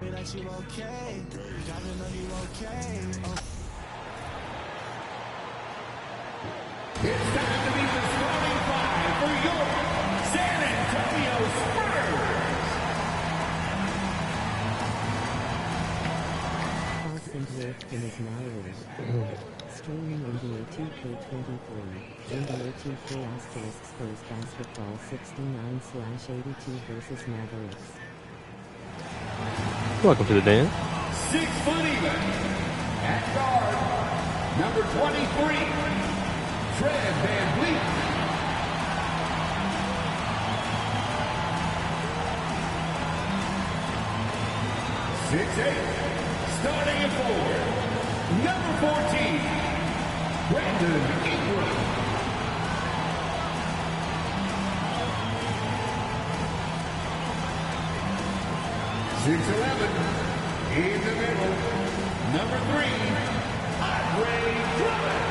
That you okay? Gotta know you okay. It's time to meet the starting five for your San Antonio Spurs. Toss into Finish Mavericks. Streaming NBA 2K23. NBA 2K Spurs Basketball 69/82 versus Mavericks. Welcome to the den. 6 foot even. At guard, number 23, Fred VanVleet. 6'8", starting at forward, number 14, Brandon Ingram. 6'11", in the middle, number 3, Andre Drummond.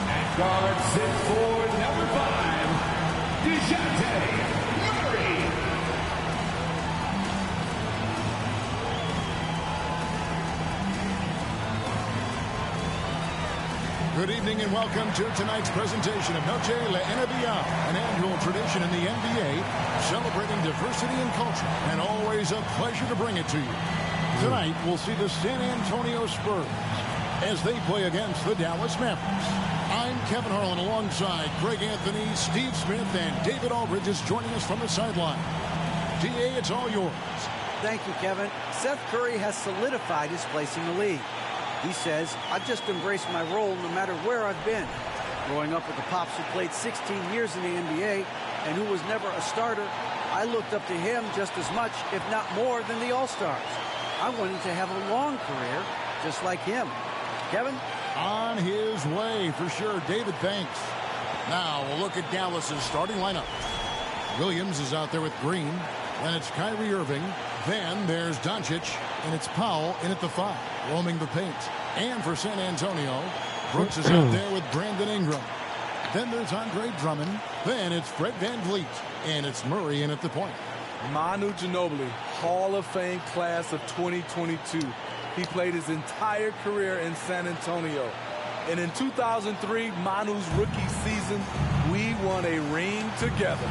At guard, 6'4", number 5, DeJounte Murray. Good evening and welcome to tonight's presentation of Noche La NBA, an annual tradition in the NBA, celebrating diversity and culture, and always a pleasure to bring it to you. Tonight, we'll see the San Antonio Spurs as they play against the Dallas Mavericks. I'm Kevin Harlan alongside Greg Anthony, Steve Smith, and David Aldridge is joining us from the sideline. DA, it's all yours. Thank you, Kevin. Seth Curry has solidified his place in the league. He says, I've just embraced my role no matter where I've been. Growing up with the Pops who played 16 years in the NBA and who was never a starter, I looked up to him just as much, if not more, than the All-Stars. I wanted to have a long career just like him. Kevin? On his way, for sure. David, thanks. Now, we'll look at Dallas's starting lineup. Williams is out there with Green. Then it's Kyrie Irving. Then there's Doncic. And it's Powell in at the 5, roaming the paint. And for San Antonio, Brooks is out there with Brandon Ingram. Then there's Andre Drummond. Then it's Fred VanVleet. And it's Murray in at the point. Manu Ginobili, Hall of Fame class of 2022. He played his entire career in San Antonio. And in 2003, Manu's rookie season, we won a ring together.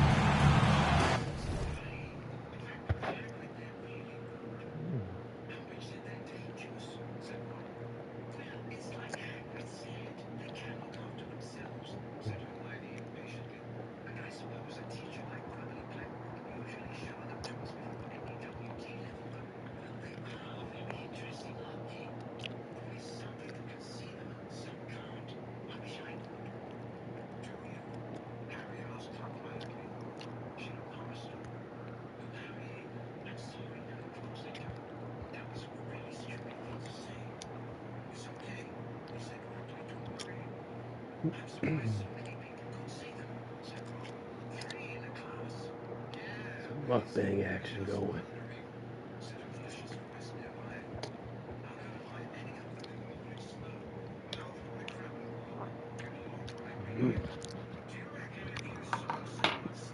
Mukbang action going.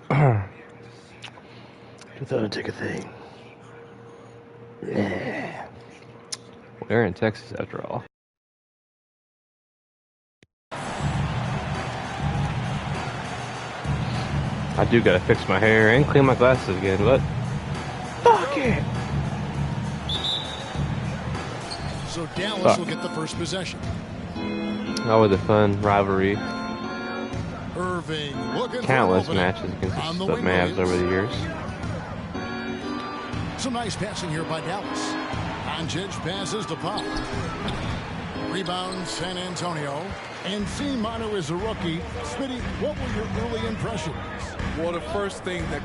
I thought I'd take a thing. Yeah. We're in Texas after all. I do gotta fix my hair and clean my glasses again, but fuck it. So Dallas will get the first possession. Always a fun rivalry. Irving looking Countless matches against the Mavs over the years. Some nice passing here by Dallas. Doncic passes to Pop. Rebound San Antonio. And seeing Manu is a rookie. Smitty, what were your early impressions? Well, the first thing that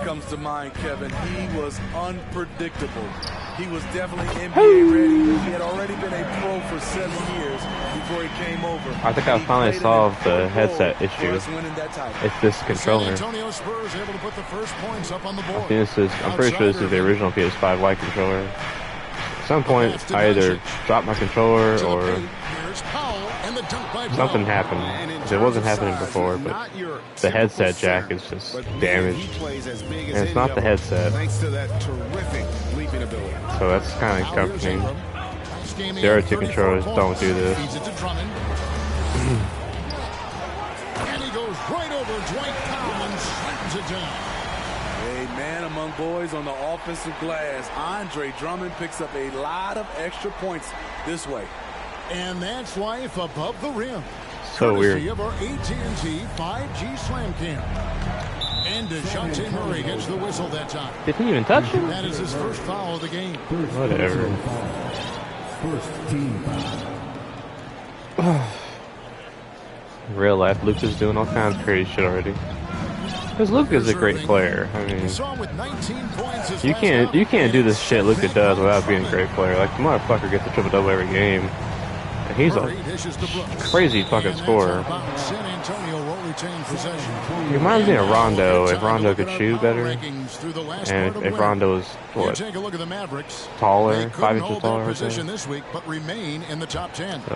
comes to mind, Kevin. He was unpredictable. He was definitely NBA ready. He had already been a pro for 7 years before he came over. I think I finally solved the headset issue. It's this controller. Antonio Spurs able to put the first points up on the board. I'm pretty sure this is the original PS5 white controller. At some point, I either dropped my controller or something happened. It wasn't happening before, but the headset jack is just damaged. And it's not the headset. So that's kind of comforting. The other two controllers don't do this. And he goes right over Dwight Powell and slams it down. A man among boys on the offensive glass. Andre Drummond picks up a lot of extra points this way. And that's life above the rim. So weird. Of our AT&T 5G Slam Cam. And DeJounte Murray gets the whistle that time. Didn't even touch him? That is his first foul of the game. Whatever. First team foul. Real life, Luka's doing all kinds of crazy shit already. Because Luka's a great player. I mean, you can't do this shit Luka does without being a great player. Like, the motherfucker gets a triple-double every game. And he's a crazy fucking scorer. He reminds me of Rondo, if Rondo could shoot better. And if Rondo was, what, taller, 5 inches taller or something.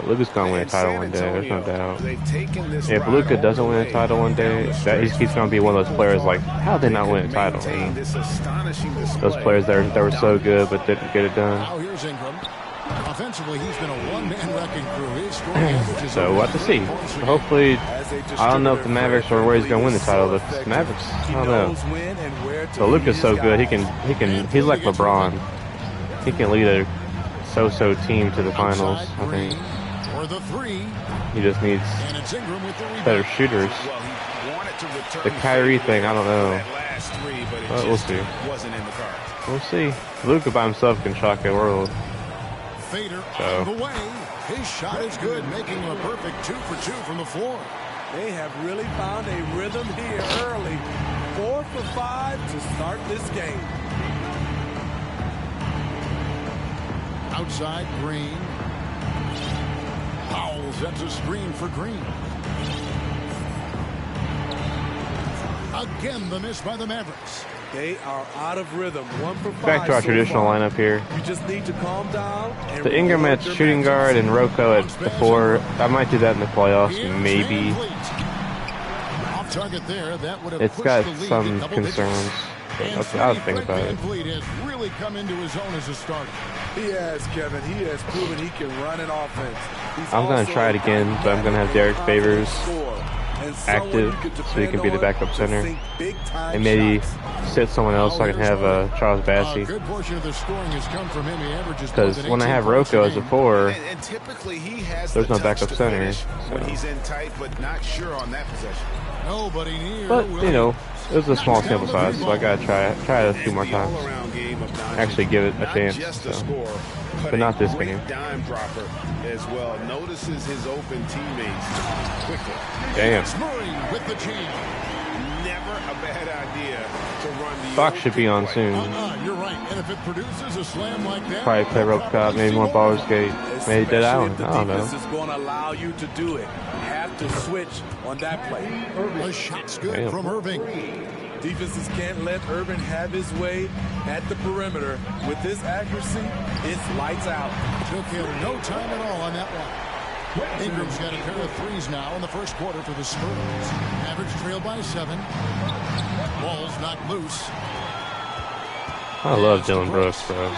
Luka's gonna win a title one day, there's no doubt. If Luka doesn't win a title one day, he's gonna be one of those players like, how did they not win a title? Those players that were so good but didn't get it done. Offensively, he's been a one-man wrecking crew. His scoring average is so we'll have to see. Hopefully, I don't know if the Mavericks or where he's gonna win the title. But the Mavericks, I don't know. So Luka's so good. He's like LeBron. He can lead a so-so team to the finals. I think. He just needs better shooters. The Kyrie thing, I don't know. But we'll see. We'll see. Luka by himself can shock the world. Fader on the way. His shot is good, making a perfect 2 for 2 from the floor. They have really found a rhythm here early. 4 for 5 to start this game. Outside, Green. Powell sets a screen for Green. Again, the miss by the Mavericks. They are out of rhythm. 1 for 5. Back to our traditional lineup here. You just need to calm down. The Ingram at shooting guard and Rocco at the 4. I might do that in the playoffs, maybe. Off target there, that would have it's got some concerns. I'll think about it. Has really come into his own as a starter. He has, Kevin. He has proven he can run an offense. I'm going to try it again, but I'm going to have Derek Favors active so he can be the backup center, and maybe sit someone else so I can have Charles Bassey. Because when I have Rocco as a 4, there's no backup center. So. But you know, it was a small sample size, so I gotta try it a few more times. Actually, give it a chance. So. But not this game. As well, notices his open teammates quickly. Damn. Never a bad idea to run the Fox should be on soon. You're right. And if it produces a slam like that, probably play rope cop, maybe more ballers skate, maybe Dead Island. I don't know. This is going to allow you to do it. Have to switch on that play. The shot's good from Irving. Defenses can't let Irving have his way at the perimeter. With his accuracy, it's lights out. Took him no time at all on that one. Ingram's got a pair of threes now in the first quarter for the Spurs. Mavericks trail by 7. Ball's knocked loose. I love Dylan Brooks, bro.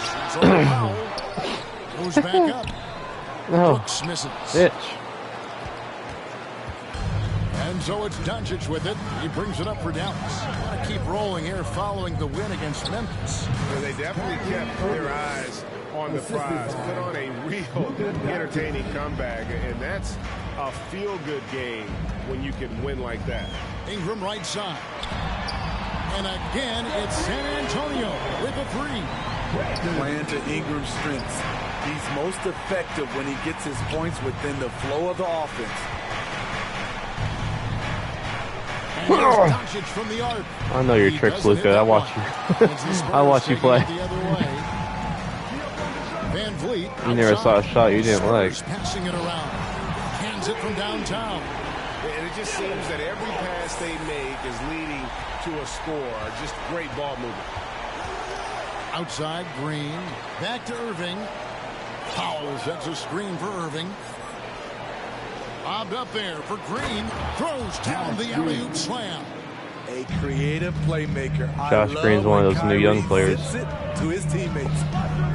Goes back up. No. Brooks misses. Bitch. And so it's Doncic with it. He brings it up for Dallas. Want to keep rolling here following the win against Memphis. Well, they definitely kept their eyes on the prize. Put on a real entertaining comeback, and that's a feel-good game when you can win like that. Ingram right side. And again, it's San Antonio with a 3. Playing to Ingram's strengths. He's most effective when he gets his points within the flow of the offense. Doncic from the arc. I know your He tricks, doesn't hit Luka. I that watch one. you. It's the Spurs I watch you taking play. it the other way. Van Vliet You never saw a outside. shot you didn't like. Spurs passing it around. Hands it from downtown. And it just seems that every pass they make is leading to a score. Just great ball movement. Outside, Green. Back to Irving. Powell sets a screen for Irving. Bobbed up there for Green. Throws down the alley-oop slam. A creative playmaker. Josh Green's one of those new young players. It to his teammates.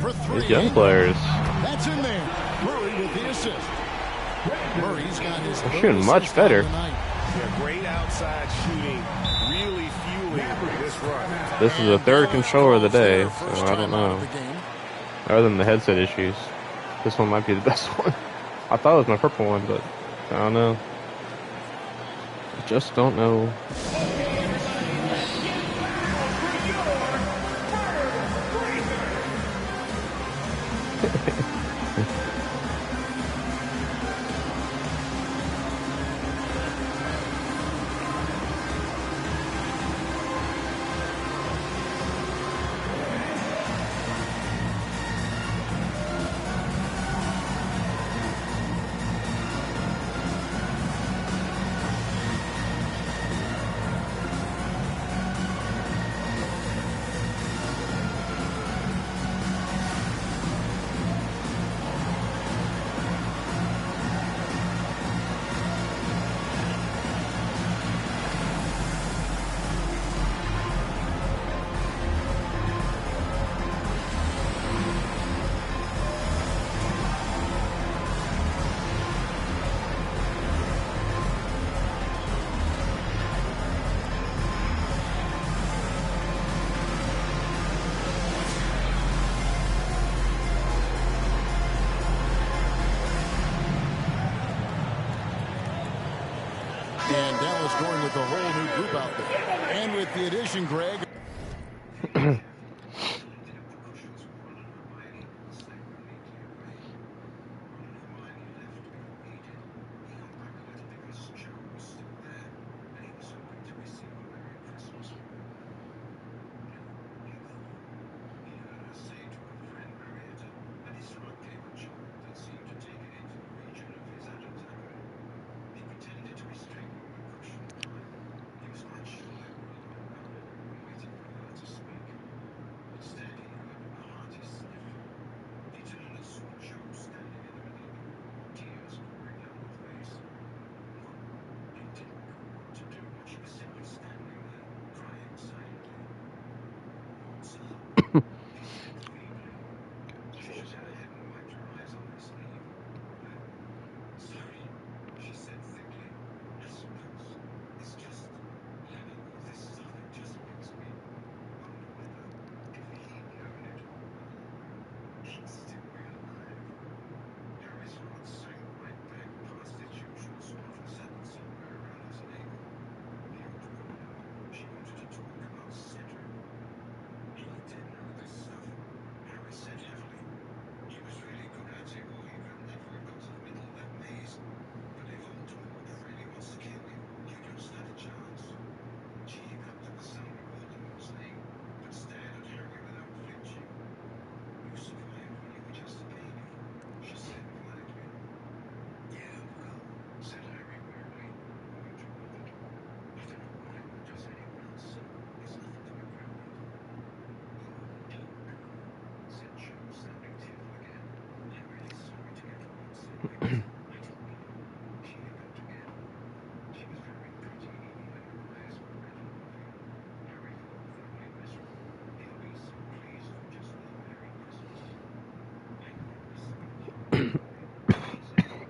For three. These young players. That's in there. Murray with the assist. Murray's got his They're third shooting much assist better. on the night. Yeah, great outside shooting, really fueling this run. This is the third controller of the day, so First I don't time out know. of the game. Other than the headset issues, this one might be the best one. I thought it was my purple one, but I don't know. I just don't know. And Dallas going with a whole new group out there. And with the addition, Greg.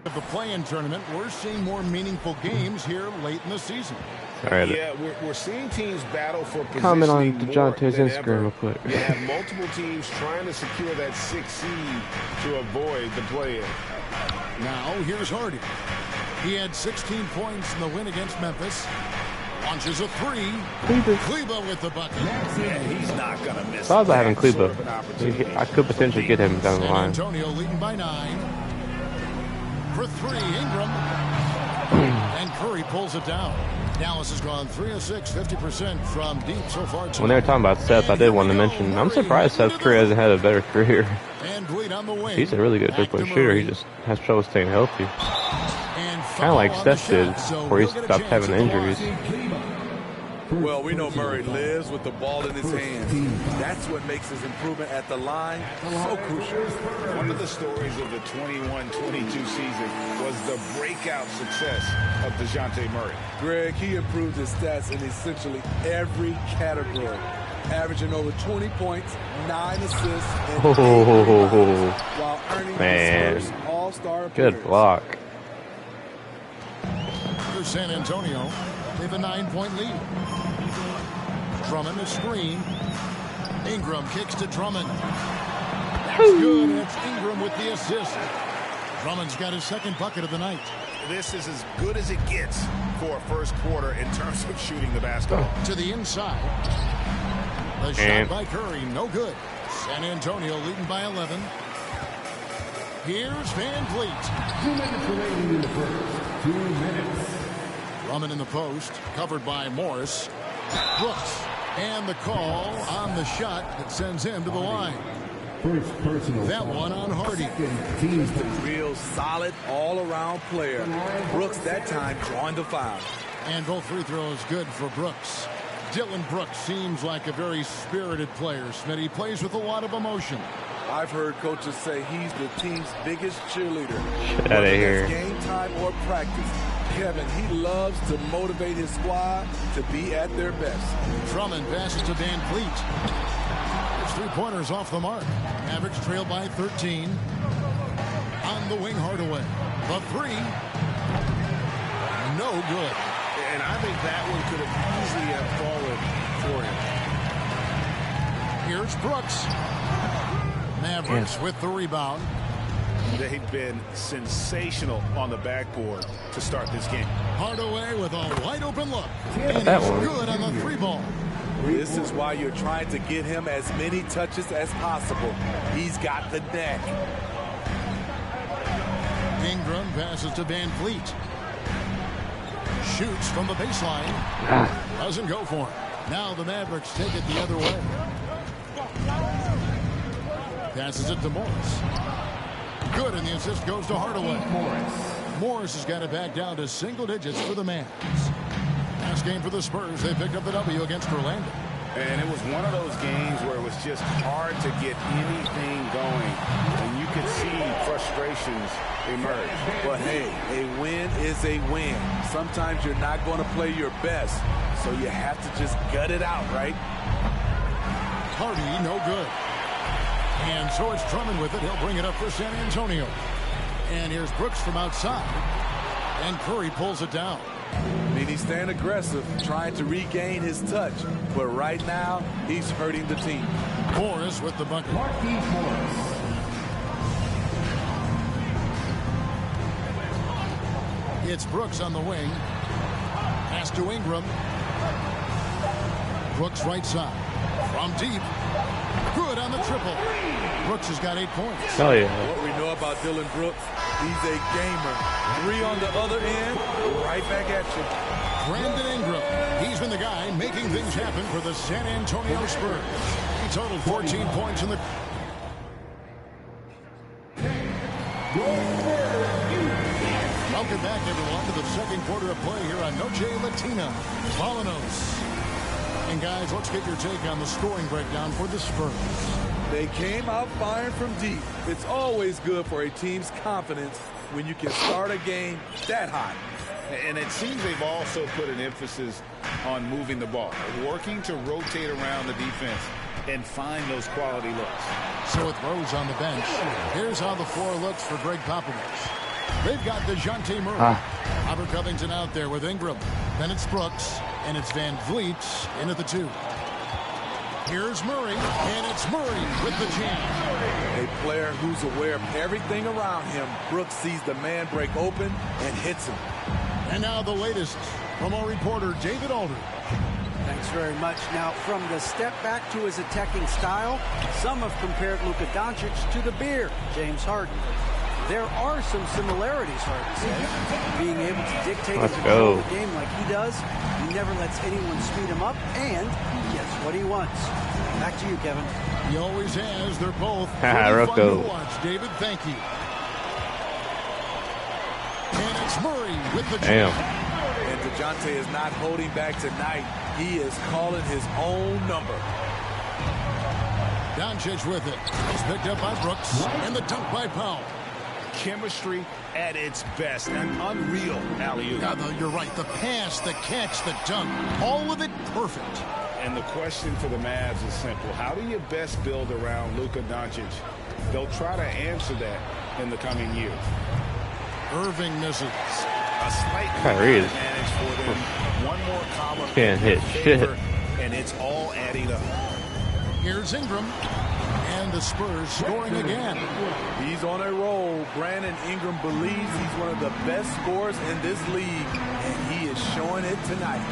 The play-in tournament, we're seeing more meaningful games here late in the season. All right. Yeah, we're seeing teams battle for positioning Comment on more DeJounte's than Instagram ever. real quick. You have multiple teams trying to secure that 6th seed to avoid the play-in. Now, here's Hardy. He had 16 points in the win against Memphis. Launches a three. Kleba with the bucket. And he's not going to miss. Thought about having Kleba. I could potentially get him down the San line. Antonio leading by 9. For three, Ingram. And Curry pulls it down. Dallas has gone 3 of 6, 50% from deep so far tonight. When they were talking about Seth, I did want to mention, I'm surprised Seth Curry hasn't had a better career. He's a really good three-point shooter. He just has trouble staying healthy. Kind of like Steph did before he stopped having injuries. Well, we know Murray lives with the ball in his hands. That's what makes his improvement at the line so crucial. One of the stories of the 21-22 season was the breakout success of DeJounte Murray. Greg, he improved his stats in essentially every category, averaging over 20 points, 9 assists, and 8 rebounds, while earning the Spurs All-Star appearance. Good block. For San Antonio, they have a 9-point lead. Drummond a screen. Ingram kicks to Drummond. That's good. That's Ingram with the assist. Drummond's got his second bucket of the night. This is as good as it gets for a first quarter in terms of shooting the basketball. To the inside. The shot by Curry, no good. San Antonio leading by 11. Here's Van Vliet. 2 minutes remaining in the first. 2 minutes. Drummond in the post, covered by Morris. Brooks, and the call on the shot that sends him to the line. First personal. That one on Hardy. He's a real solid all-around player. Brooks that time drawing the foul. And both free throws good for Brooks. Dylan Brooks seems like a very spirited player. Smitty, he plays with a lot of emotion. I've heard coaches say he's the team's biggest cheerleader. Get out of here. Game time or practice. Kevin, he loves to motivate his squad to be at their best. Drummond passes to Van Vliet. His three-pointers off the mark. Mavericks trail by 13. On the wing, Hardaway. The three. No good. And I think that one could have easily have fallen for him. Here's Brooks. Mavericks with the rebound. They've been sensational on the backboard to start this game. Hardaway with a wide open look. And that he's one. good on the three ball. This is why you're trying to get him as many touches as possible. He's got the neck. Ingram passes to Van Vliet. Shoots from the baseline. Doesn't go for him. Now the Mavericks take it the other way. Passes it to Morris. Good, and the assist goes to Hardaway. Morris has got it back down to single digits for the Mavs. Last game for the Spurs, they picked up the W against Orlando. And it was one of those games where it was just hard to get anything going. And you could see frustrations emerge. But hey, a win is a win. Sometimes you're not going to play your best, so you have to just gut it out, right? Hardy, no good. And so it's Drummond with it. He'll bring it up for San Antonio. And here's Brooks from outside. And Curry pulls it down. I mean, he's staying aggressive, trying to regain his touch. But right now, he's hurting the team. Morris with the bucket. It's Brooks on the wing. Pass to Ingram. Brooks right side. From deep. Good on the triple. Brooks has got 8 points. Oh, yeah. What we know about Dylan Brooks, he's a gamer. 3 on the other end, right back at you. Brandon Ingram. He's been the guy making things happen for the San Antonio Spurs. He totaled 14 points in the... Welcome back, everyone, to the second quarter of play here on Noche Latina. Volanos. And guys, let's get your take on the scoring breakdown for the Spurs. They came out firing from deep. It's always good for a team's confidence when you can start a game that hot. And it seems they've also put an emphasis on moving the ball, working to rotate around the defense and find those quality looks. So with Rose on the bench, here's how the floor looks for Greg Popovich. They've got DeJounte Murray. Robert Covington out there with Ingram. Then it's Brooks, and it's Van Vliet in at the 2. Here's Murray, and it's Murray with the jam. A player who's aware of everything around him. Brooks sees the man break open and hits him. And now the latest from our reporter, David Aldridge. Thanks very much. Now, from the step back to his attacking style, some have compared Luka Doncic to the beer, James Harden. There are some similarities, Harden said. Being able to dictate and Let's control go. the game like he does, he never lets anyone speed him up, and he gets what he wants. Back to you, Kevin. He always has. They're both Haha, pretty fun to Rocco. watch, David. Thank you. And it's Murray with the Damn. And DeJounte is not holding back tonight. He is calling his own number. Doncic with it. He's picked up by Brooks. And the dunk by Powell. Chemistry at its best. An unreal alley-oop. Yeah, though, you're right. The pass, the catch, the dunk. All of it perfect. And the question for the Mavs is simple. How do you best build around Luka Doncic? They'll try to answer that in the coming years. Irving misses. A slight Kyrie is- advantage for them. One more column Can't in their hit favor, shit. and it's all adding up. Here's Ingram. And the Spurs scoring again. He's on a roll. Brandon Ingram believes he's one of the best scorers in this league, and he is showing it tonight.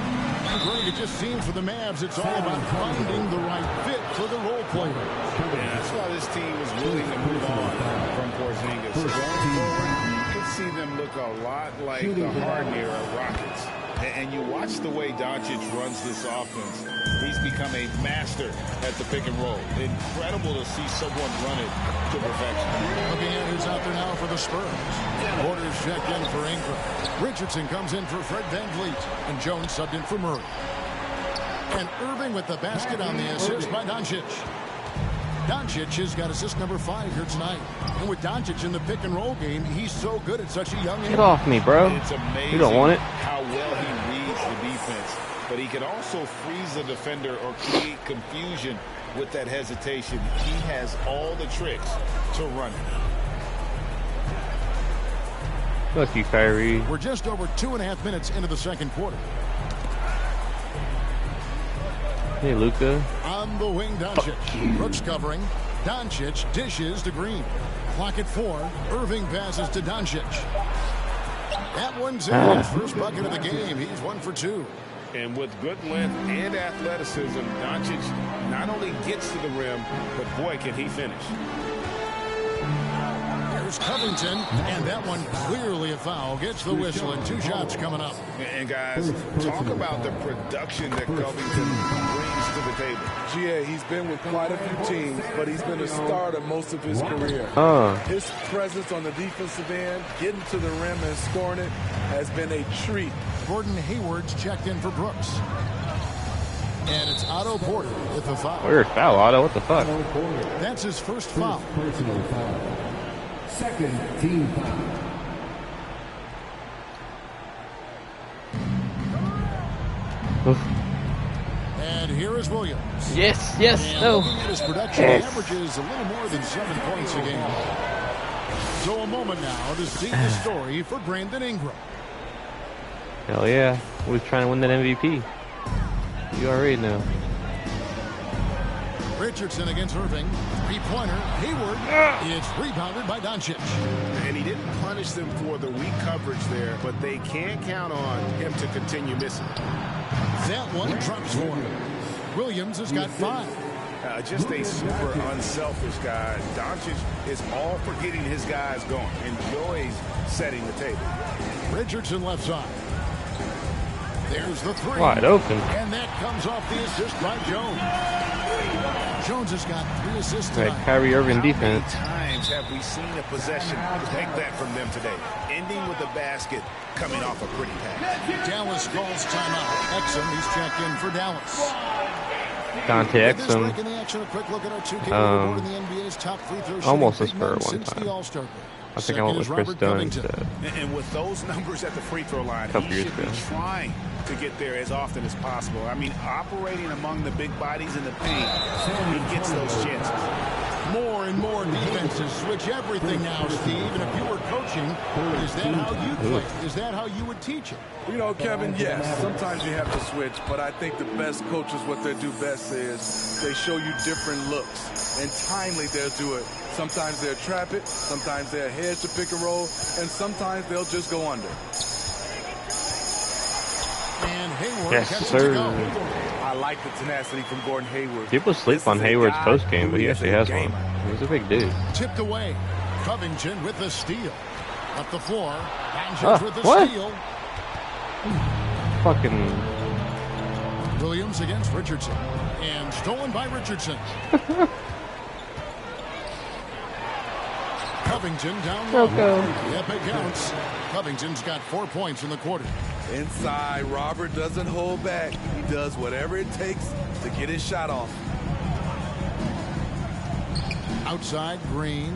Greg, it just seems for the Mavs it's all about finding the right fit for the role player. And that's why this team is willing to move on from Porzingis. Going forward, you could see them look a lot like the Harden-era Rockets. And you watch the way Doncic runs this offense. He's become a master at the pick and roll. Incredible to see someone run it to perfection. Looking at who's out there now for the Spurs. Orders checked in for Ingram. Richardson comes in for Fred VanVleet. And Jones subbed in for Murray. And Irving with the basket on the assist by Doncic. Doncic has got assist number 5 here tonight. And with Doncic in the pick and roll game, he's so good at such a young age. Get off me, bro. It's amazing You don't want it. how well he reads the defense. But he can also freeze the defender or create confusion with that hesitation. He has all the tricks to run it. Fuck you, Kyrie. We're just over 2.5 minutes into the second quarter. Hey, Luka. On the wing, Doncic. Brooks covering. Doncic dishes to Green. Clock at 4. Irving passes to Doncic. That one's in. His first bucket of the game. He's 1 for 2. And with good length and athleticism, Doncic not only gets to the rim, but boy, can he finish. There's Covington, and that one clearly a foul. Gets the whistle, and 2 shots coming up. And guys, talk about the production that Covington brings to the table. GA, he's been with quite a few teams, but he's been a starter most of his career. His presence on the defensive end, getting to the rim and scoring it, has been a treat. Gordon Hayward's checked in for Brooks. And it's Otto Porter with the foul. Weird foul, Otto. What the fuck? That's his first foul. Personal foul. Second team foul. And here is Williams. Yes, yes, And no. looking at his production, he averages a little more than 7 points a game. So a moment now to see the story for Brandon Ingram. Hell yeah. We're trying to win that MVP. You already know. Richardson against Irving. 3-pointer. Hayward. It's rebounded by Doncic. And he didn't punish them for the weak coverage there, but they can't count on him to continue missing. That one drops for him. Williams has got 5. Just a super unselfish guy. Doncic is all for getting his guys going. Enjoys setting the table. Richardson left side. There's the 3. Wide open. And that comes off the assist by Jones. Jones has got 3 assists That tonight. Kyrie Irving How many defense. times have we seen a possession like that from them today? Ending with a basket, coming off a pretty pass. Dallas calls timeout. Exum, he's checked in for Dallas. Dante With this break Exum. in the action, a quick look at our 2K leaderboard in the NBA's top free throw shooting almost a big Spur men one since time. the All-Star break. I think I Second went is with Chris Robert Dunn Covington. instead. And with those numbers at the free throw line, Couple he years should be ago. trying to get there as often as possible. I mean, operating among the big bodies in the paint, he gets those chances. More and more defenses switch everything now, Steve. And if you were coaching, is that how you play? Is that how you would teach it? You know, Kevin, yes, sometimes you have to switch, but I think the best coaches, what they do best is they show you different looks. And timely, they'll do it. Sometimes they'll trap it, sometimes they'll hedge to pick and roll, and sometimes they'll just go under. And Hayward Yes, gets it sir. to go. I like the tenacity from Gordon Hayward. People sleep This on is a Hayward's guy post game, but he who is actually a has one. gamer. He's a big dude. Tipped away. Covington with the steal. Up the floor. Doncic with the what? steal. Fucking. Williams against Richardson. And stolen by Richardson. Covington down low. Yep, it counts. Covington's got 4 points in the quarter. Inside, Robert doesn't hold back. He does whatever it takes to get his shot off. Outside, Green.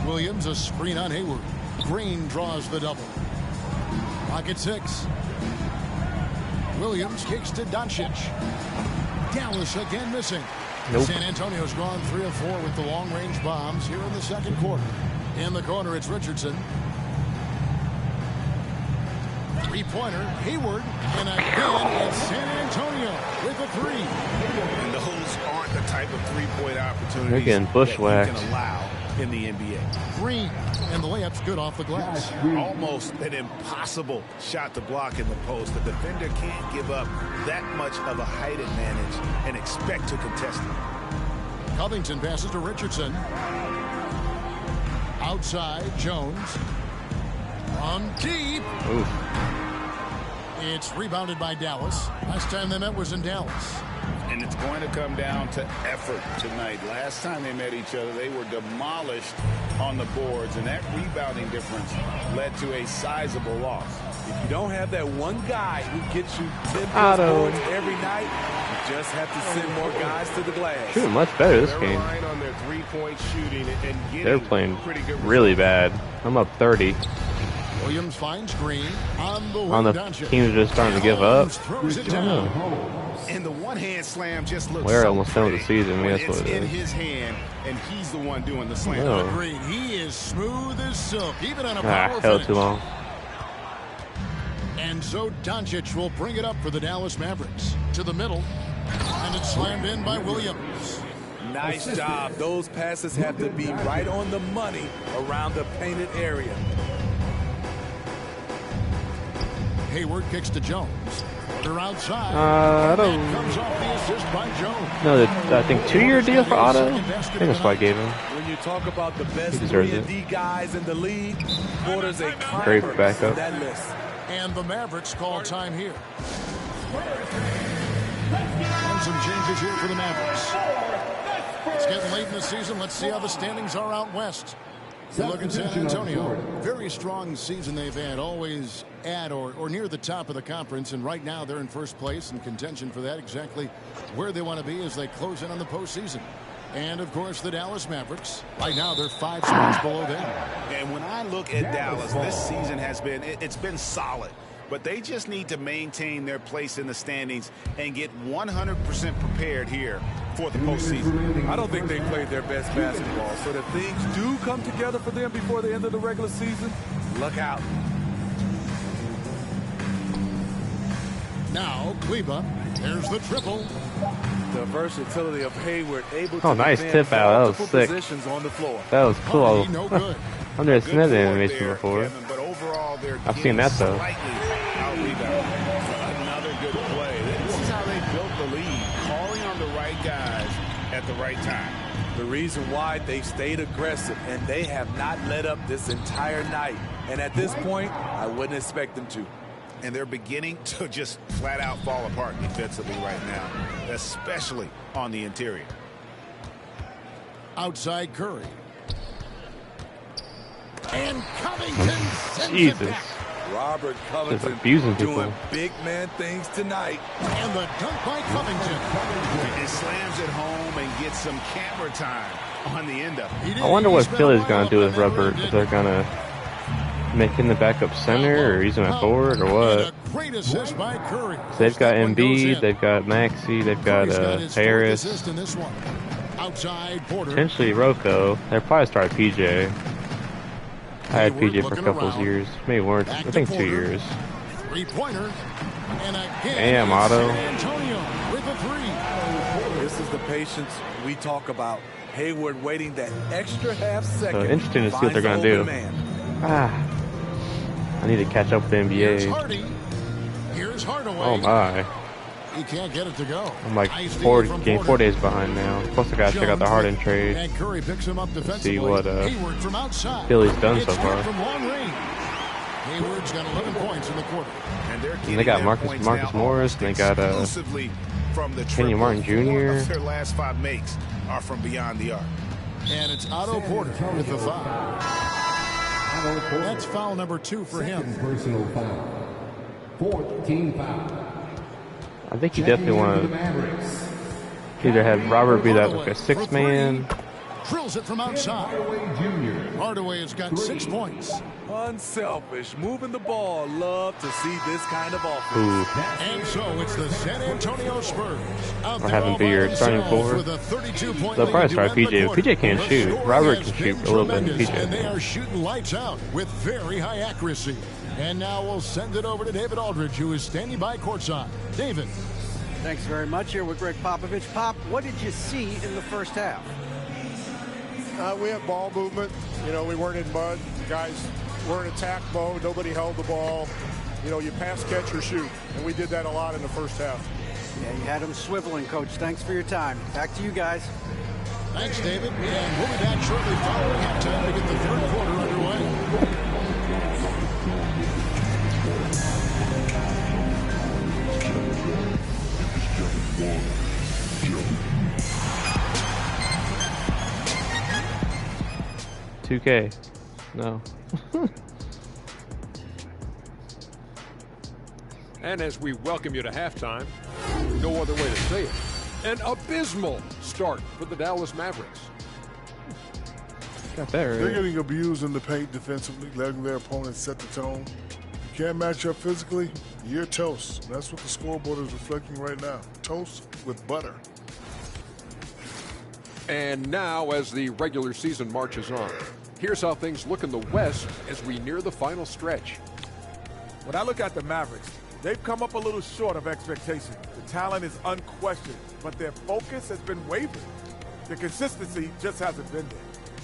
Williams, a screen on Hayward. Green draws the double. Pocket 6. Williams kicks to Doncic. Dallas again missing. Nope. San Antonio's gone 3 of 4 with the long-range bombs here in the second quarter. In the corner, it's Richardson. Three-pointer, Hayward, and again it's San Antonio with a 3. And those aren't the type of three-point opportunities They're getting bushwhacked. that you can allow in the NBA. Green, and the layup's good off the glass. Almost an impossible shot to block in the post. The defender can't give up that much of a height advantage and expect to contest it. Covington passes to Richardson. Outside, Jones. On deep. Oof. It's rebounded by Dallas. Last time they met was in Dallas. And it's going to come down to effort tonight. Last time they met each other, they were demolished on the boards, and that rebounding difference led to a sizable loss. If you don't have that one guy who gets you 10 Otto. boards every night, you just have to send more guys to the glass. Shooting much better this They're game. relying on their three-point shooting and getting They're playing pretty good really bad. I'm up 30. Williams finds Green on the On the Doncic. teams are just starting to give up. Throws it down. And the one-hand slam just looks We're so almost done with the pretty season. when That's it's what it in is. his hand, and he's the one doing the slam. No. Green, he is smooth as silk, even on a Ah, power held finish. too long. And so Doncic will bring it up for the Dallas Mavericks. To the middle, and it's slammed in by Williams. Nice job. Those passes have to be right on the money around the painted area. Hayward kicks to Jones. They're outside. I don't. That comes off the assist by Jones. No, I think 2-year deal for Otto. I think that's why I gave him. When you talk about the best He deserves 3-and-D guys in the league, Porter's a Great climber backup. on that list. And the Mavericks call time here. And some changes here for the Mavericks. It's getting late in the season. Let's see how the standings are out west. You look at San Antonio. Very strong season they've had. Always at or near the top of the conference. And right now they're in first place in contention for that. Exactly where they want to be as they close in on the postseason. And, of course, the Dallas Mavericks. Right now they're 5 spots below them. And when I look at Dallas, this season has been, it's been solid. But they just need to maintain their place in the standings and get 100% prepared here for the postseason. I don't think they played their best basketball. So if things do come together for them before the end of the regular season, look out. Now, Kleba. There's the triple. The versatility of Hayward, able to nice defend tip out. That was multiple sick. positions on the floor. That was cool. Hardy, no good. I've never seen that Good board animation there, before. Kevin, but overall, they're I've seen that, though. slightly out-rebounded. Another good play. This is how they built the lead, calling on the right guys at the right time. The reason why they stayed aggressive, and they have not let up this entire night. And at this point, I wouldn't expect them to. And they're beginning to just flat out fall apart defensively right now, especially on the interior. Outside Curry. And Covington sends it Jesus. back. Robert Covington abusing people. doing big man things tonight. And the dunk by Covington. It slams it home and gets some camera time on the end of it. I wonder what Philly's going to do with Robert. If they're going to make him the backup center or use him at forward or And what. a great assist by Curry. So they've got That one goes Embiid, in. they've got Maxey, they've got Curry's his fourth Harris. assist in this one. Outside Porter. Potentially Rocco. They'll probably start PJ. I had Hayward PJ for a looking couple of around. years. Maybe more. Back I to think 2 Porter. years. Three-pointer. And again, Damn, it's Otto. San Antonio with a 3. This is the patience we talk about. Hayward waiting that extra half second. So interesting to see what they're finds gonna the do. open man. Ah. I need to catch up with the Here's NBA. Hardy. Here's Hardaway. Oh my. He can't get it to go. I'm like Nice 4 from game Porter. 4 days behind now. Plus I gotta check out the Harden trade. And Curry picks him up defensively. See what Hayward from outside. Philly's done so It's far. good from long range. Hayward's got 11 points in the quarter. And they got Marcus Morris. And they got Kenyon Martin Jr. Their last 5 makes are from beyond the arc. And it's Otto Porter with the foul. That's foul number 2 for him. Personal foul. 4th team foul. I think you definitely want to either have Robert be that like a 6-man. Drills it from outside. Hardaway has got 6 points. Unselfish, moving the ball. Love to see this kind of offense. Ooh. And so it's the San Antonio Spurs. Out Or there have him all be by your starting themselves forward. with a 32-point They'll probably lead start to end the PJ. quarter. PJ can't The shoot. scoring Robert has can shoot been a little bit. tremendous, PJ and they can. are shooting lights out with very high accuracy. And now we'll send it over to David Aldridge, who is standing by courtside. David. Thanks very much. Here with Greg Popovich. Pop, what did you see in the first half? We had ball movement. You know, we weren't in mud. Guys were in attack mode. Nobody held the ball. You know, you pass, catch, or shoot. And we did that a lot in the first half. Yeah, you had them swiveling, Coach. Thanks for your time. Back to you guys. Thanks, David. And we'll be back shortly following halftime to get the third quarter underway. 2K. No. And as we welcome you to halftime, no other way to say it, an abysmal start for the Dallas Mavericks. Got better. They're getting abused in the paint defensively, letting their opponents set the tone. You can't match up physically, you're toast. And that's what the scoreboard is reflecting right now. Toast with butter. And now, as the regular season marches on, here's how things look in the West as we near the final stretch. When I look at the Mavericks, they've come up a little short of expectation. The talent is unquestioned, but their focus has been wavering. The consistency just hasn't been there.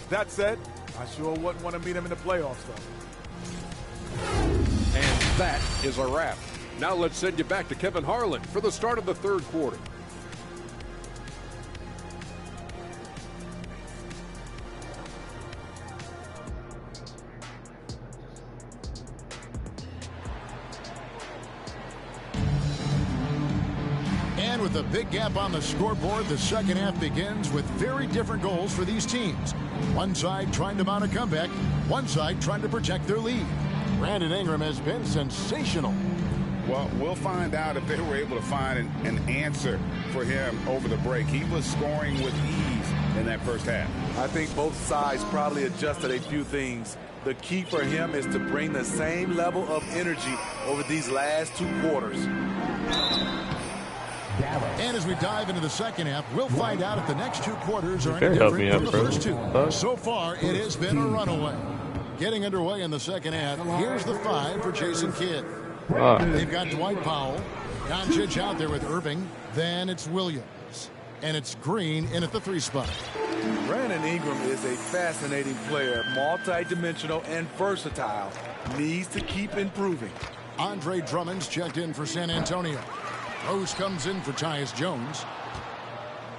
That said, I sure wouldn't want to meet them in the playoffs, though. And that is a wrap. Now let's send you back to Kevin Harlan for the start of the third quarter. And with a big gap on the scoreboard, the second half begins with very different goals for these teams. One side trying to mount a comeback, one side trying to protect their lead. Brandon Ingram has been sensational. Well, we'll find out if they were able to find an answer for him over the break. He was scoring with ease in that first half. I think both sides probably adjusted a few things. The key for him is to bring the same level of energy over these last 2 quarters. And as we dive into the second half, we'll find out if the next 2 quarters are Better any help me different from out, the first 2. bro. So far, it has been a runaway. Getting underway in the second half, here's the 5 for Jason Kidd. They've got Dwight Powell, Doncic out there with Irving, then it's Williams, and it's Green in at the 3 spot. Brandon Ingram is a fascinating player, multi-dimensional and versatile. Needs to keep improving. Andre Drummond's checked in for San Antonio. Rose comes in for Tyus Jones.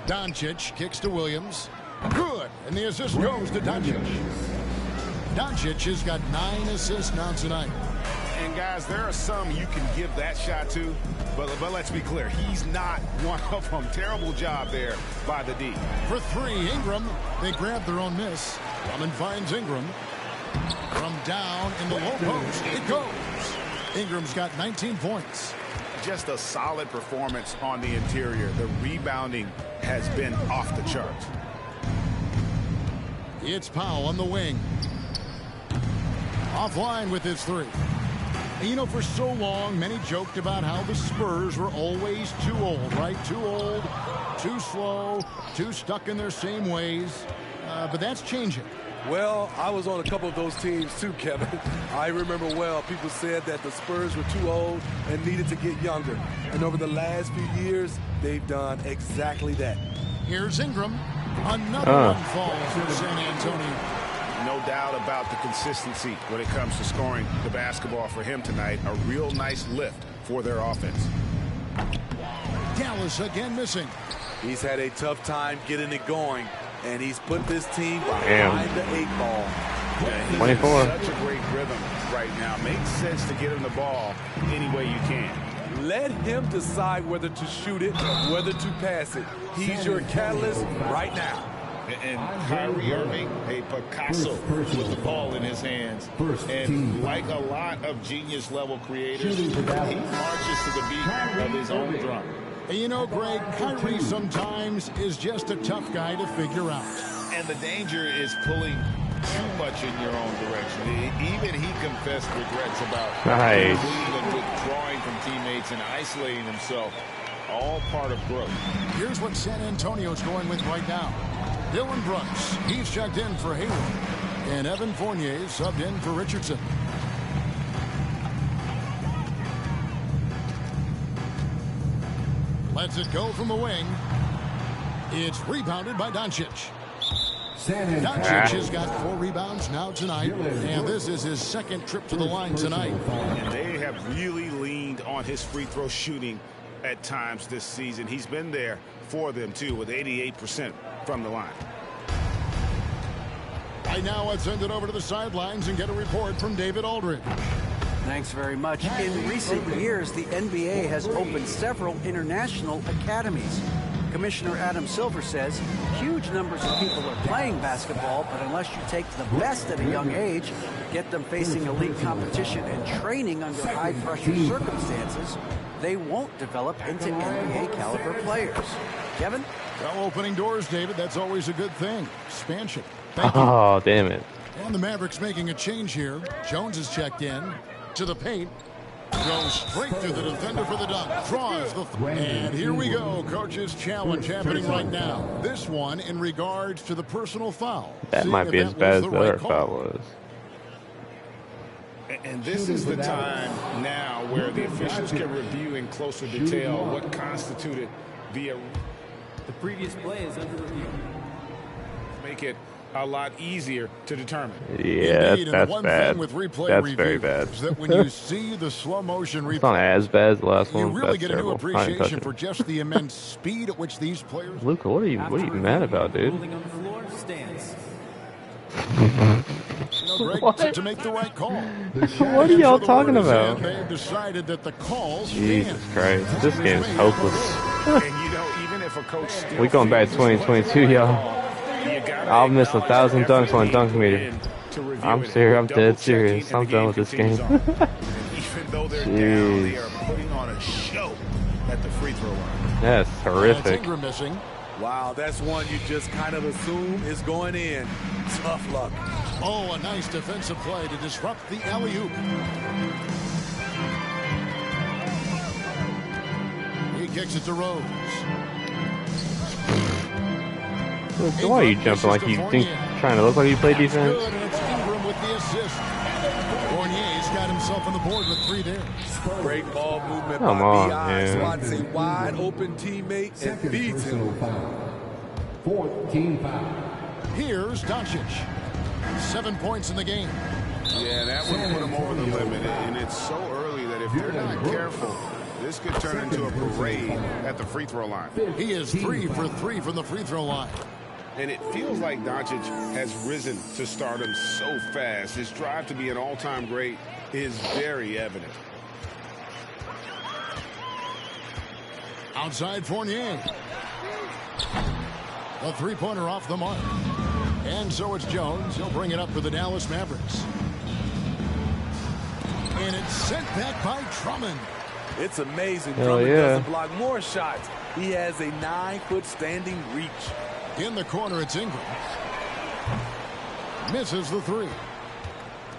Doncic kicks to Williams. Good, and the assist goes to Doncic. Doncic has got 9 assists now tonight. And guys, there are some you can give that shot to, but let's be clear, he's not one of them. Terrible job there by the D. For 3, Ingram. They grab their own miss. Drummond finds Ingram. From down in the low post, it goes. Ingram's got 19 points. Just a solid performance on the interior. The rebounding has been off the charts. It's Powell on the wing. Offline with his 3. And you know, for so long, many joked about how the Spurs were always too old, right? Too old, too slow, too stuck in their same ways. But that's changing. Well, I was on a couple of those teams too, Kevin. I remember well, people said that the Spurs were too old and needed to get younger. And over the last few years, they've done exactly that. Here's Ingram. Another one falls for San Antonio. No doubt about the consistency when it comes to scoring the basketball for him tonight. A real nice lift for their offense. Dallas again missing. He's had a tough time getting it going, and he's put this team behind the 8 ball. Yeah, he's 24. in such a great rhythm right now. Makes sense to get him the ball any way you can. Let him decide whether to shoot it, whether to pass it. He's your catalyst right now. And Kyrie Irving, a Picasso with the ball in his hands. And like a lot of genius-level creators, he marches to the beat of his own drum. And you know, Greg, Kyrie sometimes is just a tough guy to figure out. And the danger is pulling too much in your own direction. Even he confessed regrets about Nice. and withdrawing from teammates and isolating himself. All part of growth. Here's what San Antonio's going with right now. Dylan Brooks, he's checked in for Hayward. And Evan Fournier subbed in for Richardson. Lets it go from the wing. It's rebounded by Doncic. Doncic has got 4 rebounds now tonight, and this is his second trip to the line tonight. And they have really leaned on his free throw shooting at times this season. He's been there for them, too, with 88% from the line. Right now, let's send it over to the sidelines and get a report from David Aldridge. Thanks very much. In recent years, the NBA has opened several international academies. Commissioner Adam Silver says huge numbers of people are playing basketball, but unless you take the best at a young age, get them facing elite competition and training under high-pressure circumstances, they won't develop into NBA-caliber players. Kevin? Well, opening doors, David, that's always a good thing. Expansion. Thank you. Oh, damn it. And the Mavericks making a change here. Jones is checked in to the paint. Goes straight to the defender for the dunk. Draws the and here we go. Coach's challenge happening right now. This one in regards to the personal foul. That might be as bad as the other foul was. And this is the time now where the officials can review in closer detail what constituted the previous play is under review. Make it a lot easier to determine. Yeah, Indeed, that's one bad. Thing with replay That's review very bad. is that when you see the slow motion replay, It's not as bad as the last you one. really That's get terrible. a new I didn't touch appreciation it. for just the immense speed at which these players. Luka, what are you mad about, dude? Holding on the floor, stands. Greg, to make the right call. What are y'all talking about? They've decided that the calls Jesus Christ, this game's hopeless. And you know, even if a coach still We going back to 2022, y'all. I'll miss 1,000 dunks on dunk meter. I'm serious. I'm dead serious. I'm done with this game. Even though they're down, they are putting on a show at the free throw line. That's horrific. Ingram missing. Wow, that's one you just kind of assume is going in. Tough luck. Oh, a nice defensive play to disrupt the alley-oop. He kicks it to Rose. Why are you jumping like you think, trying to look like you play defense? Good, and it's Ingram with the assist. Fournier's got himself on the board with 3 there. Great ball movement Come by on, B.I. man. Spots a wide open teammate and feeds him. 14 foul. Here's Doncic. 7 points in the game. Yeah, that would put them over the limit, and it's so early that if they're not careful, this could turn into a parade at the free throw line. He is 3 for 3 from the free throw line. And it feels like Doncic has risen to stardom so fast. His drive to be an all-time great is very evident. Outside Fournier. A 3-pointer off the mark. And so it's Jones. He'll bring it up for the Dallas Mavericks. And it's sent back by Drummond. It's amazing. Hell Drummond yeah. doesn't block more shots. He has a 9-foot standing reach. In the corner, it's Ingram. Misses the 3.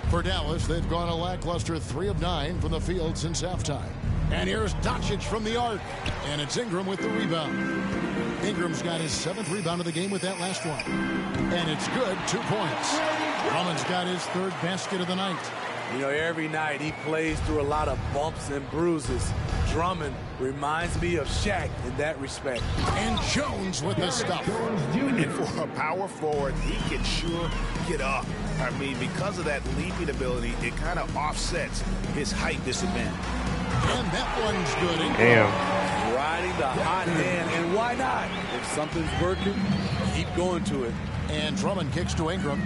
For Dallas, they've gone a lackluster 3 of 9 from the field since halftime. And here's Doncic from the arc. And it's Ingram with the rebound. Ingram's got his 7th rebound of the game with that last one. And it's good, 2 points. Drummond's got his 3rd basket of the night. You know, every night he plays through a lot of bumps and bruises. Drummond reminds me of Shaq in that respect. And Jones with the stuff. And for a power forward, he can sure get up. I mean, because of that leaping ability, it kind of offsets his height disadvantage. And that one's good. Damn. Finding the hot hand, and why not? If something's working, keep going to it. And Drummond kicks to Ingram.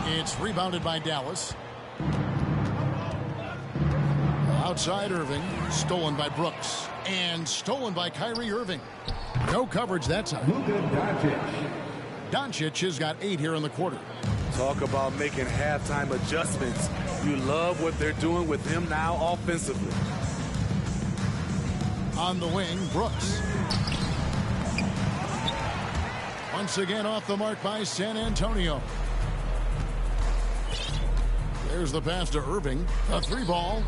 It's rebounded by Dallas. Outside Irving, stolen by Brooks, and stolen by Kyrie Irving. No coverage that time. Doncic has got 8 here in the quarter. Talk about making halftime adjustments. You love what they're doing with him now offensively. On the wing, Brooks. Once again off the mark by San Antonio. There's the pass to Irving. A 3-ball.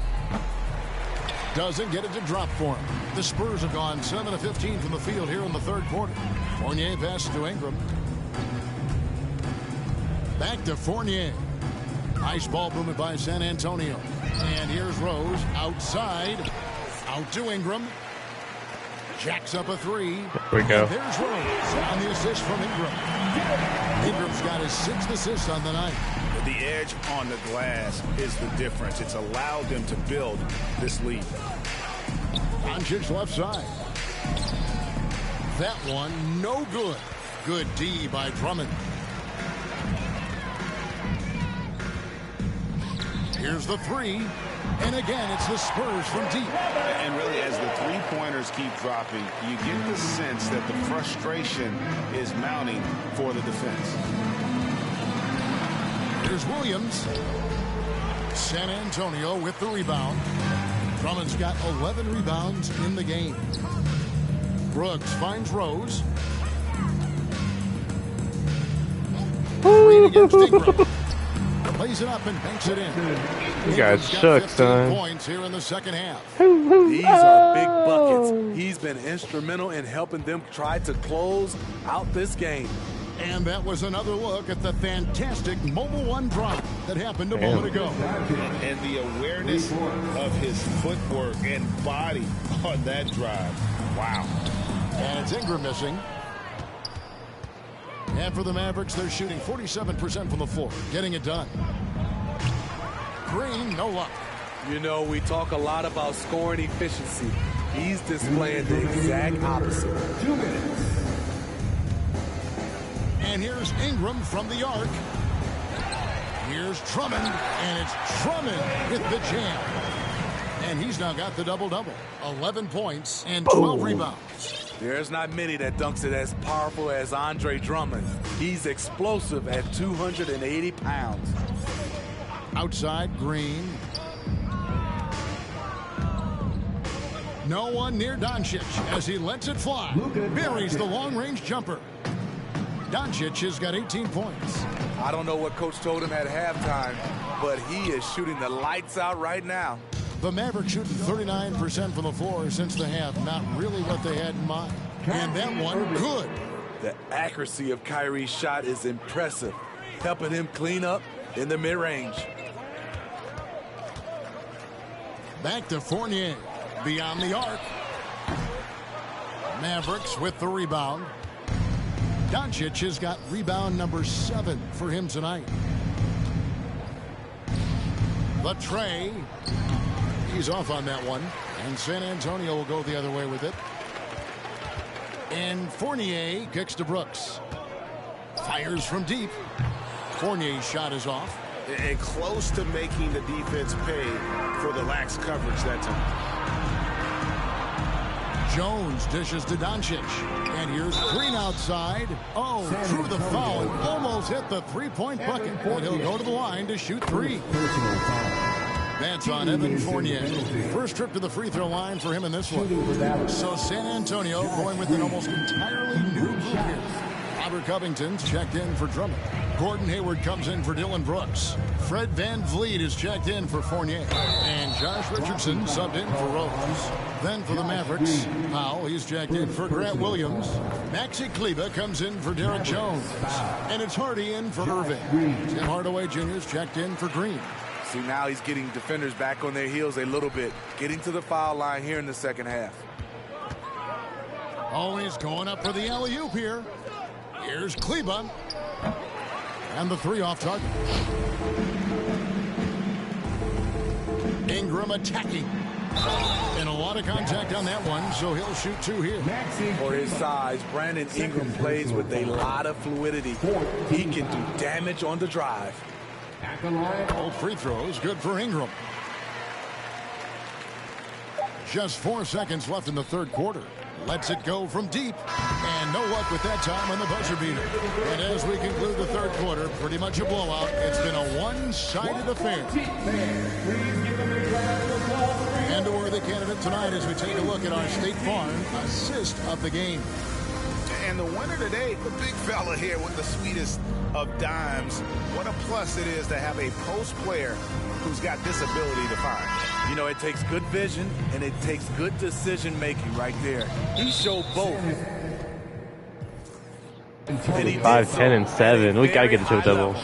Doesn't get it to drop for him. The Spurs have gone 7 of 15 from the field here in the third quarter. Fournier passes to Ingram. Back to Fournier. Nice ball movement by San Antonio. And here's Rose outside. Out to Ingram. Jacks up a 3. There we go. And there's Rose on the assist from Ingram. Ingram's got his 6th assist on the night. The edge on the glass is the difference. It's allowed them to build this lead. Doncic left side. That one, no good. Good D by Drummond. Here's the 3. And again, it's the Spurs from deep. And really, as the three-pointers keep dropping, you get the sense that the frustration is mounting for the defense. Here's Williams. San Antonio with the rebound. Drummond's got 11 rebounds in the game. Brooks finds Rose. Green against Ingram. Plays it up and banks it in. You guys shook, son. Points here in the second half. These are big buckets. He's been instrumental in helping them try to close out this game. And that was another look at the fantastic Mobile One drop that happened a moment ago. And the awareness of his footwork and body on that drive. Wow. And it's Ingram missing. And for the Mavericks, they're shooting 47% from the floor, getting it done. Green, no luck. You know, we talk a lot about scoring efficiency. He's displaying the exact opposite. 2 minutes. And here's Ingram from the arc. Here's Drummond, and it's Drummond with the jam. And he's now got the double-double. 11 points and 12 rebounds. There's not many that dunks it as powerful as Andre Drummond. He's explosive at 280 pounds. Outside, Green. No one near Doncic as he lets it fly. Buries the long-range jumper. Doncic has got 18 points. I don't know what Coach told him at halftime, but he is shooting the lights out right now. The Mavericks shooting 39% from the floor since the half. Not really what they had in mind. And that one, good. The accuracy of Kyrie's shot is impressive, helping him clean up in the mid-range. Back to Fournier. Beyond the arc. Mavericks with the rebound. Doncic has got rebound number 7 for him tonight. The tray. He's off on that one. And San Antonio will go the other way with it. And Fournier kicks to Brooks. Fires from deep. Fournier's shot is off. And close to making the defense pay for the lax coverage that time. Jones dishes to Doncic. And here's Green outside. Oh, through the foul. And almost hit the three-point bucket. And he'll go to the line to shoot 3. That's on Evan Fournier. First trip to the free throw line for him in this one. So San Antonio going with an almost entirely new group here. Robert Covington's checked in for Drummond. Gordon Hayward comes in for Dylan Brooks. Fred Van Vliet is checked in for Fournier. And Josh Richardson subbed in for Rose. Then for the Mavericks, Powell, he's checked in for Grant Williams. Maxi Kleber comes in for Derek Jones. And it's Hardy in for Irving. Tim Hardaway Jr. is checked in for Green. See, now he's getting defenders back on their heels a little bit, getting to the foul line here in the second half. Always going up for the alley-oop here. Here's Kleber. And the 3 off target. Ingram attacking. And a lot of contact on that one, so he'll shoot 2 here. For his size, Brandon Ingram plays with a lot of fluidity. He can do damage on the drive. All free throws, good for Ingram. Just 4 seconds left in the third quarter. Lets it go from deep. And no luck with that time on the buzzer beater. And as we conclude the third quarter, pretty much a blowout. It's been a one-sided affair. And a worthy candidate tonight as we take a look at our State Farm assist of the game. And the winner today, the big fella here with the sweetest of dimes. What a plus it is to have a post player who's got this ability to find. You know, it takes good vision and it takes good decision making right there. He showed both. 5, 10, and 7. We got to get a double.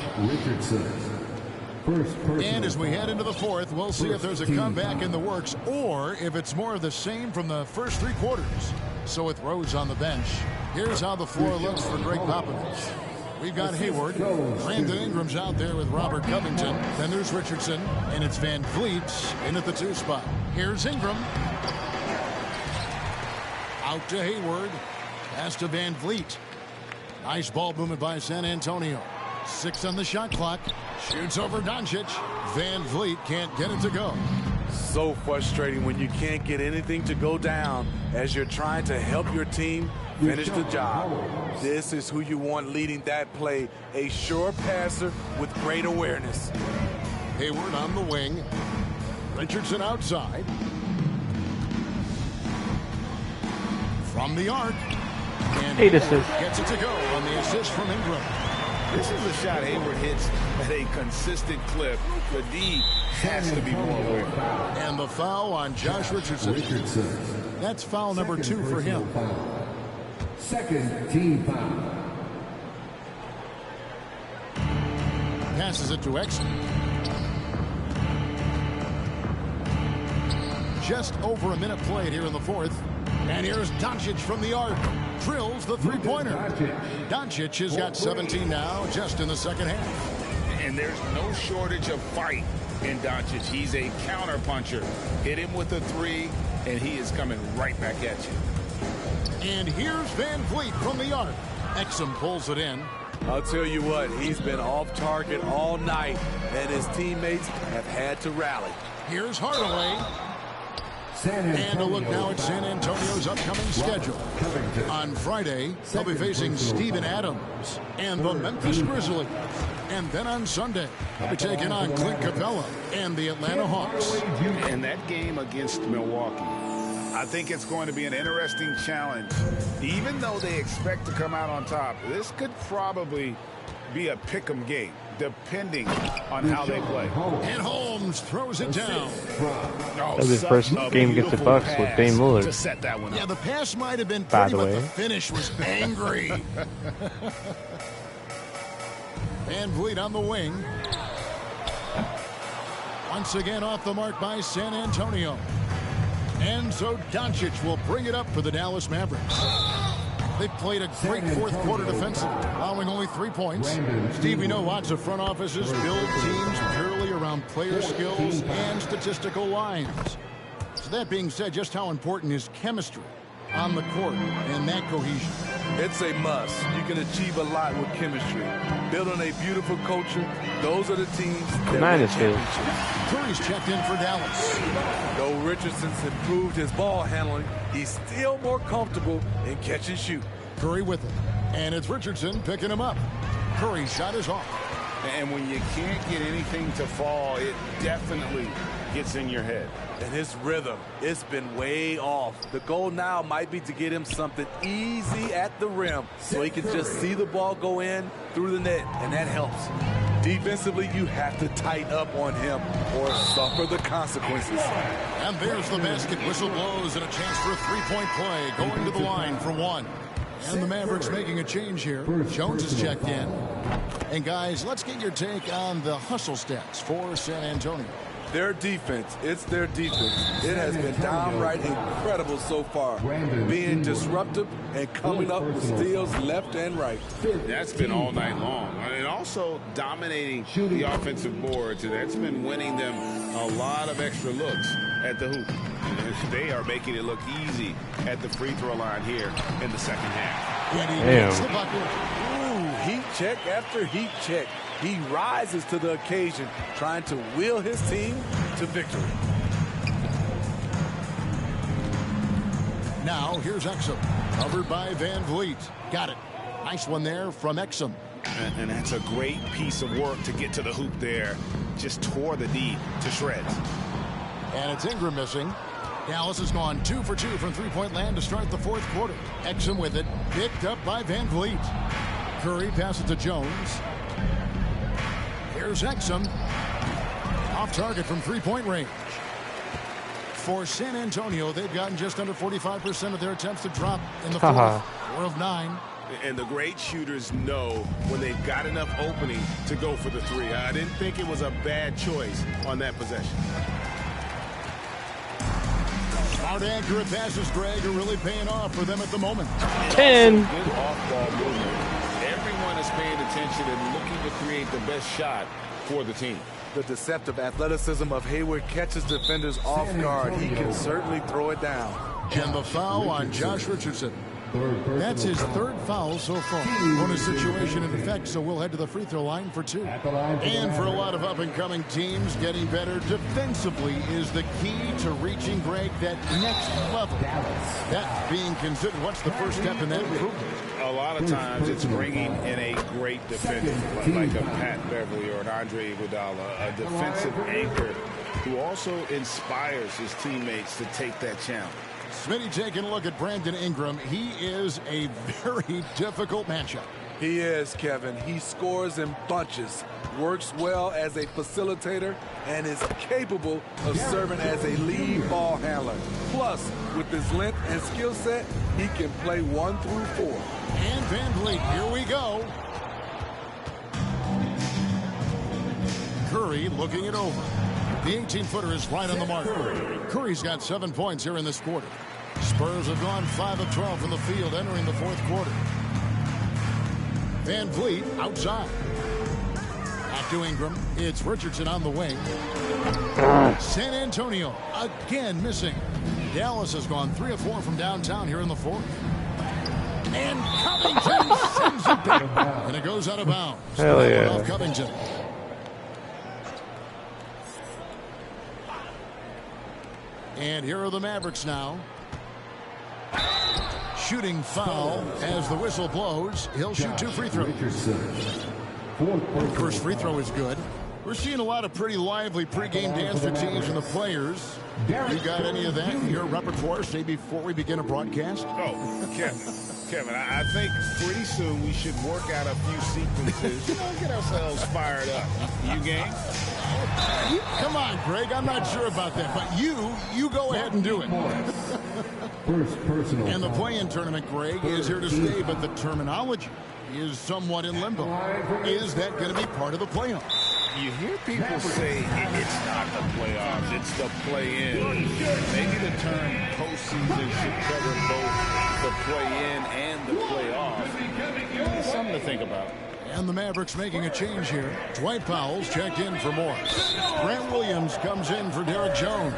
And as we head into the fourth, we'll see if there's a comeback in the works or if it's more of the same from the first 3 quarters. So with Rose on the bench, here's how the floor looks for Greg Popovich. We've got Hayward. Brandon Ingram's out there with Robert Covington. Then there's Richardson. And it's Van Vliet in at the 2 spot. Here's Ingram. Out to Hayward. Pass to Van Vliet. Nice ball movement by San Antonio. 6 on the shot clock. Shoots over Doncic. Van Vliet can't get it to go. So frustrating when you can't get anything to go down as you're trying to help your team finish the job. This is who you want leading that play. A sure passer with great awareness. Hayward on the wing. Richardson outside. From the arc. And Eight assists. Gets it to go on the assist from Ingram. This is a shot Hayward hits at a consistent clip. The D has to be more aware. And the foul on Josh Richardson. That's foul number 2 for him. Second team foul. Passes it to Exum. Just over a minute played here in the fourth. And here's Doncic from the arc. Drills the 3-pointer. Doncic has got 17 now just in the second half. And there's no shortage of fight in Doncic. He's a counter puncher. Hit him with a 3, and he is coming right back at you. And here's Van Vliet from the arc. Exum pulls it in. I'll tell you what, he's been off target all night, and his teammates have had to rally. Here's Hardaway. And a look now at San Antonio's upcoming schedule. On Friday, they'll be facing Steven Adams and the Memphis Grizzlies. And then on Sunday, they'll be taking on Clint Capella and the Atlanta Hawks. And that game against Milwaukee, I think it's going to be an interesting challenge. Even though they expect to come out on top, this could probably be a pick'em game, depending on how they play. And Holmes throws it down. That was his first game against the Bucks with Dame Lillard. To set that one up. Yeah, the pass might have been By pretty, the but way. the finish was angry. Van Vliet on the wing. Once again off the mark by San Antonio. And so Doncic will bring it up for the Dallas Mavericks. They played a great fourth quarter defensively, allowing only 3 points. Steve, we know lots of front offices build teams purely around player skills and statistical lines. So that being said, just how important is chemistry on the court and that cohesion? It's a must. You can achieve a lot with chemistry. Building a beautiful culture, those are the teams that win championships. Curry's checked in for Dallas. Though Richardson's improved his ball handling, he's still more comfortable in catch and shoot. Curry with it. And it's Richardson picking him up. Curry's shot is off. And when you can't get anything to fall, it definitely gets in your head. And his rhythm, it's been way off. The goal now might be to get him something easy at the rim so he can just see the ball go in through the net, and that helps. Defensively, you have to tighten up on him or suffer the consequences. And there's the basket. Whistle blows and a chance for a three-point play. Going to the line for one. And the Mavericks making a change here. Jones is checked in. And guys, let's get your take on the hustle stats for San Antonio. Their defense, it's their defense. It has been downright incredible so far, being disruptive and coming up with steals left and right. That's been all night long. And also dominating the offensive boards. That's been winning them a lot of extra looks at the hoop. And they are making it look easy at the free throw line here in the second half. Ooh, heat check after heat check. He rises to the occasion, trying to wheel his team to victory. Now, here's Exum. Covered by Van Vliet. Got it. Nice one there from Exum. And that's a great piece of work to get to the hoop there. Just tore the D to shreds. And it's Ingram missing. Dallas has gone 2 for 2 from three-point land to start the fourth quarter. Exum with it. Picked up by Van Vliet. Curry passes to Jones. Here's Exum. Off target from three-point range. For San Antonio, they've gotten just under 45% of their attempts to drop in the fourth. 4 of 9. And the great shooters know when they've got enough opening to go for the three. I didn't think it was a bad choice on that possession. Smart, accurate passes, Greg, are really paying off for them at the moment. 10. Good off-ball movement. Everyone is paying attention and looking to create the best shot for the team. The deceptive athleticism of Hayward catches defenders off guard. He can certainly throw it down. And the foul on Josh Richardson. That's his third foul so far. Bonus situation in effect, so we'll head to the free throw line for 2. And for a lot of up-and-coming teams, getting better defensively is the key to reaching, Greg, that next level. That being considered, what's the first step in that improvement? A lot of times it's bringing in a great defender, like a Pat Beverly or an Andre Iguodala, a defensive anchor who also inspires his teammates to take that challenge. Smitty taking a look at Brandon Ingram. He is a very difficult matchup. He is, Kevin. He scores in bunches, works well as a facilitator, and is capable of serving as a lead ball handler. Plus, with his length and skill set, he can play 1 through 4. And Van Vliet, here we go. Curry looking it over. The 18-footer is right on the mark. Curry's got 7 points here in this quarter. Spurs have gone 5 of 12 from the field entering the fourth quarter. Van Vliet outside. Back to Ingram. It's Richardson on the wing. San Antonio again missing. Dallas has gone 3 of 4 from downtown here in the fourth. And Covington sends it back. And it goes out of bounds. Hell yeah. Off Covington. And here are the Mavericks now. Shooting foul as the whistle blows. He'll shoot 2 free throws. First free throw is good. We're seeing a lot of pretty lively pregame dance routines from the players. You got any of that in your repertoire, say, before we begin a broadcast? Oh, Kevin, I think pretty soon we should work out a few sequences. Get ourselves fired up. You game? Come on, Greg. I'm not sure about that, but you go ahead and do it. And the play-in tournament, Greg, is here to stay, but the terminology is somewhat in limbo. Is that going to be part of the playoffs? You hear people say it's not the playoffs, it's the play-in. Maybe the term postseason should cover both the play-in and the playoffs. Something to think about. And the Mavericks making a change here. Dwight Powell's checked in for Morris. Grant Williams comes in for Derek Jones.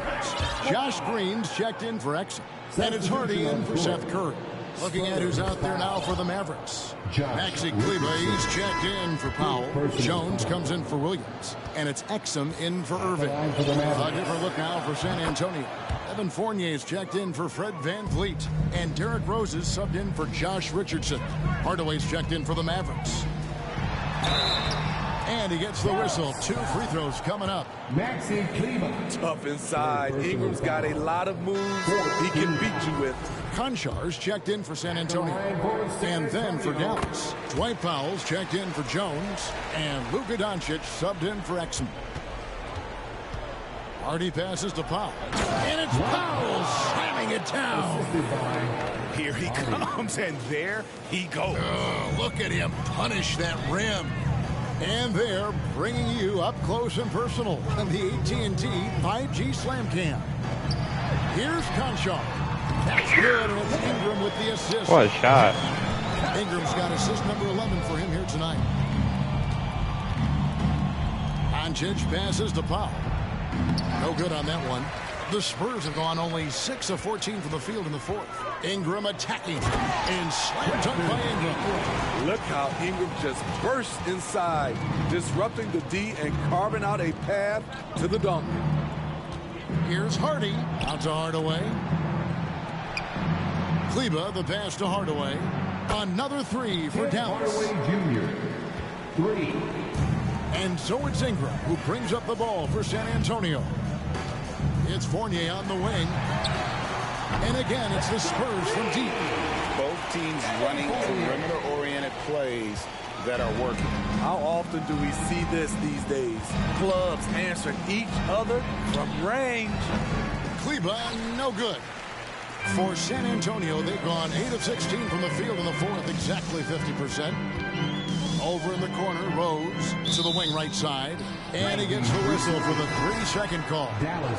Josh Green's checked in for Exum. And it's Hardy in for Seth Curry. Looking at who's out there now for the Mavericks. Maxi Kleber, he's checked in for Powell. Jones comes in for Williams. And it's Exum in for Irving. A different look now for San Antonio. Evan Fournier's checked in for Fred Van Vliet. And Derrick Rose is subbed in for Josh Richardson. Hardaway's checked in for the Mavericks. And he gets the whistle. 2 free throws coming up. Maxi Kleber. Tough inside. Ingram's got a lot of moves he can beat you with. Konchar's checked in for San Antonio. And then for Dallas, Dwight Powell's checked in for Jones. And Luka Doncic subbed in for Exum. Hardy passes to Powell. And it's Powell slamming it down. Here he comes, and there he goes. Oh, look at him punish that rim. And they're bringing you up close and personal on the AT&T 5G Slam Cam. Here's Conchar. That's good, and it's Ingram with the assist. What a shot. Ingram's got assist number 11 for him here tonight. Doncic passes to Powell. No good on that one. The Spurs have gone only 6 of 14 from the field in the fourth. Ingram attacking and slam dunk by Ingram. Look how Ingram just bursts inside, disrupting the D and carving out a path to the dunk. Here's Hardy. Out to Hardaway. Kleba, the pass to Hardaway. Another three for Dallas. Hardaway Jr. 3. And so it's Ingram who brings up the ball for San Antonio. It's Fournier on the wing. And again, it's the Spurs from deep. Both teams running perimeter-oriented plays that are working. How often do we see this these days? Clubs answering each other from range. Kleba, no good. For San Antonio, they've gone 8 of 16 from the field in the fourth, exactly 50%. Over in the corner, Rose to the wing right side. And he gets the whistle for the 3-second call.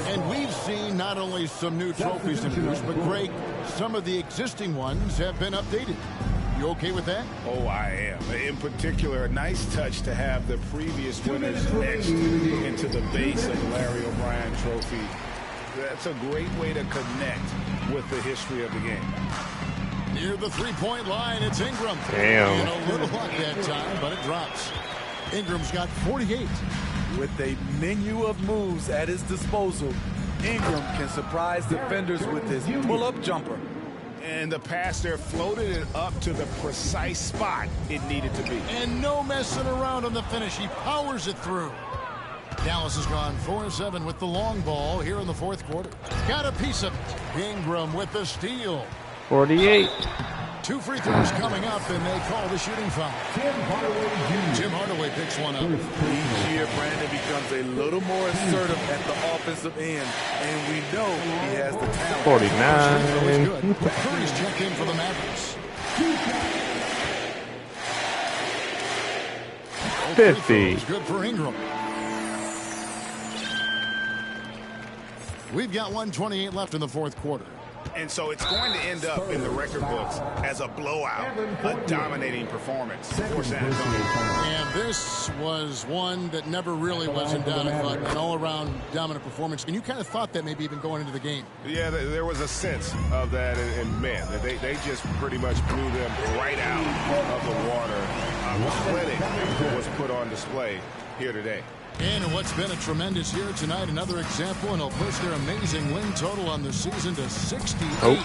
And we've seen not only some new trophies introduced, but Greg, some of the existing ones have been updated. You okay with that? Oh, I am. In particular, a nice touch to have the previous winners etched into the base of the Larry O'Brien Trophy. That's a great way to connect with the history of the game. Near the three-point line, it's Ingram. Damn. And a little luck that time, but it drops. Ingram's got 48. With a menu of moves at his disposal, Ingram can surprise defenders with his pull-up jumper. And the pass there floated it up to the precise spot it needed to be. And no messing around on the finish. He powers it through. Dallas has gone 4-7 with the long ball here in the fourth quarter. Got a piece of it. Ingram with the steal. 48. 2 free throws coming up, and they call the shooting foul. Tim Hardaway picks one up. Each year, Brandon becomes a little more assertive at the offensive end, and we know he has the talent. 49. Good. Curry's checked in for the Mavericks. 50. Good for Ingram. We've got 1:28 left in the fourth quarter. And so it's going to end up in the record books as a blowout, a dominating performance for San Antonio. And this was one that never really was in doubt, but an all-around dominant performance. And you kind of thought that maybe even going into the game. Yeah, there was a sense of that in men. They just pretty much blew them right out of the water. Clinic was put on display here today. And what's been a tremendous year tonight, another example, and it'll push their amazing win total on the season to 68.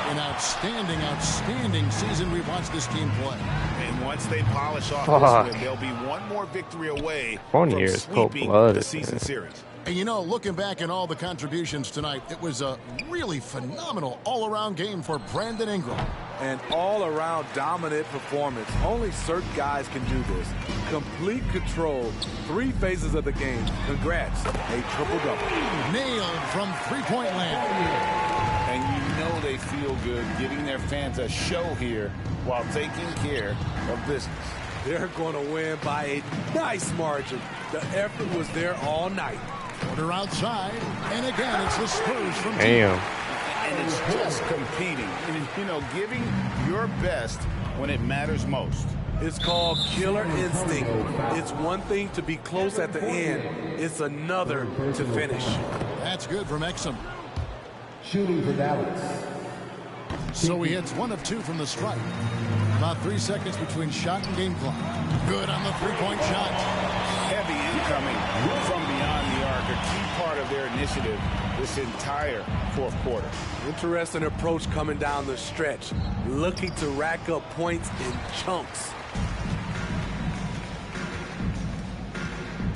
An outstanding, outstanding season we've watched this team play. And once they polish off this win, they'll be one more victory away from sweeping the season series. And you know, looking back at all the contributions tonight, it was a really phenomenal all-around game for Brandon Ingram. An all-around dominant performance. Only certain guys can do this. Complete control. 3 phases of the game. Congrats. A triple-double. Nailed from three-point land. And you know they feel good giving their fans a show here while taking care of business. They're going to win by a nice margin. The effort was there all night. Order outside, and again, it's the Spurs from Damn. And it's just competing. And, you know, giving your best when it matters most. It's called killer instinct. It's one thing to be close at the end. It's another to finish. That's good from Exum. Shooting for Dallas. So he hits 1 of 2 from the stripe. About 3 seconds between shot and game clock. Good on the three-point shot. Heavy incoming from beyond the arc, a key part of their initiative this entire fourth quarter. Interesting approach coming down the stretch, looking to rack up points in chunks.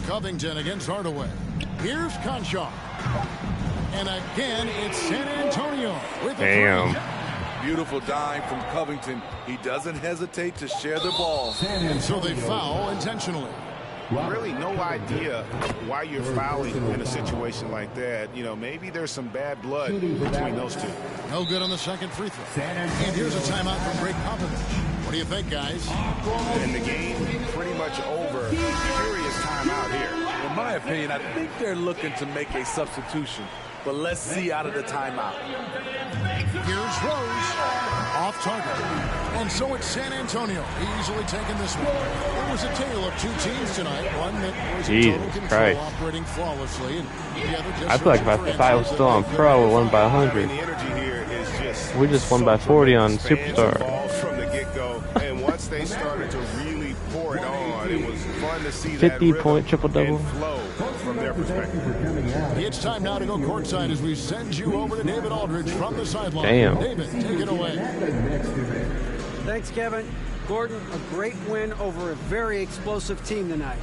Covington against Hardaway. Here's Conchar. And again, it's San Antonio with a three. Beautiful dime from Covington. He doesn't hesitate to share the ball. And so they foul intentionally. really no idea why you're fouling in a situation like that. You know, maybe there's some bad blood between those two. No good on the second free throw. And here's a timeout from Greg Popovich. What do you think, guys? And the game pretty much over. Curious timeout here. In my opinion, I think they're looking to make a substitution. But let's see out of the timeout. Here's Rose. Off target. And so it's San Antonio easily taking this one. It was a tale of two teams tonight. One that was in total control, operating flawlessly. And the other just I feel like if I was still on Pro, we won by 100. We just won by 40 on Superstar. From the get-go, and once they started to really pour it on, it was fun to see 50-point triple-double. From their perspective. It's time now to go courtside as we send you over to David Aldridge from the sideline. Damn. David, take it away. Thanks, Kevin. Gordon, a great win over a very explosive team tonight.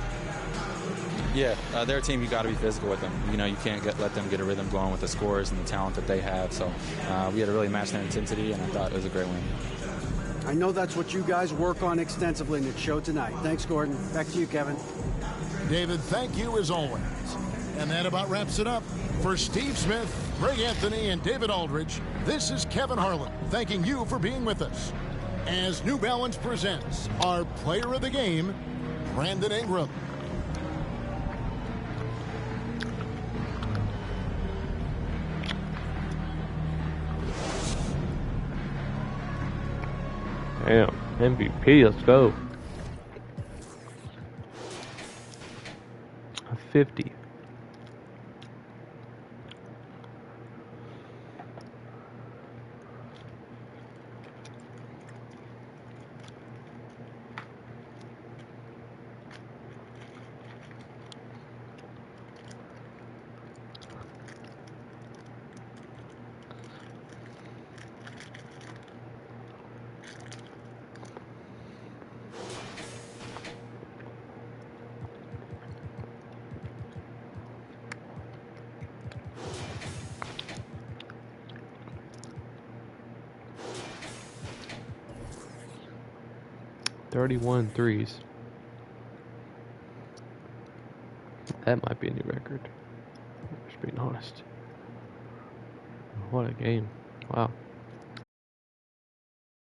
Yeah, they're a team you got to be physical with them. You know, you can't let them get a rhythm going with the scores and the talent that they have. So we had to really match their intensity, and I thought it was a great win. I know that's what you guys work on extensively in the show tonight. Thanks, Gordon. Back to you, Kevin. David, thank you as always. And that about wraps it up. For Steve Smith, Greg Anthony, and David Aldridge, this is Kevin Harlan thanking you for being with us. As New Balance presents our player of the game, Brandon Ingram. Damn, MVP, let's go. 50. "31 threes. That might be a new record. Just being honest. What a game. Wow.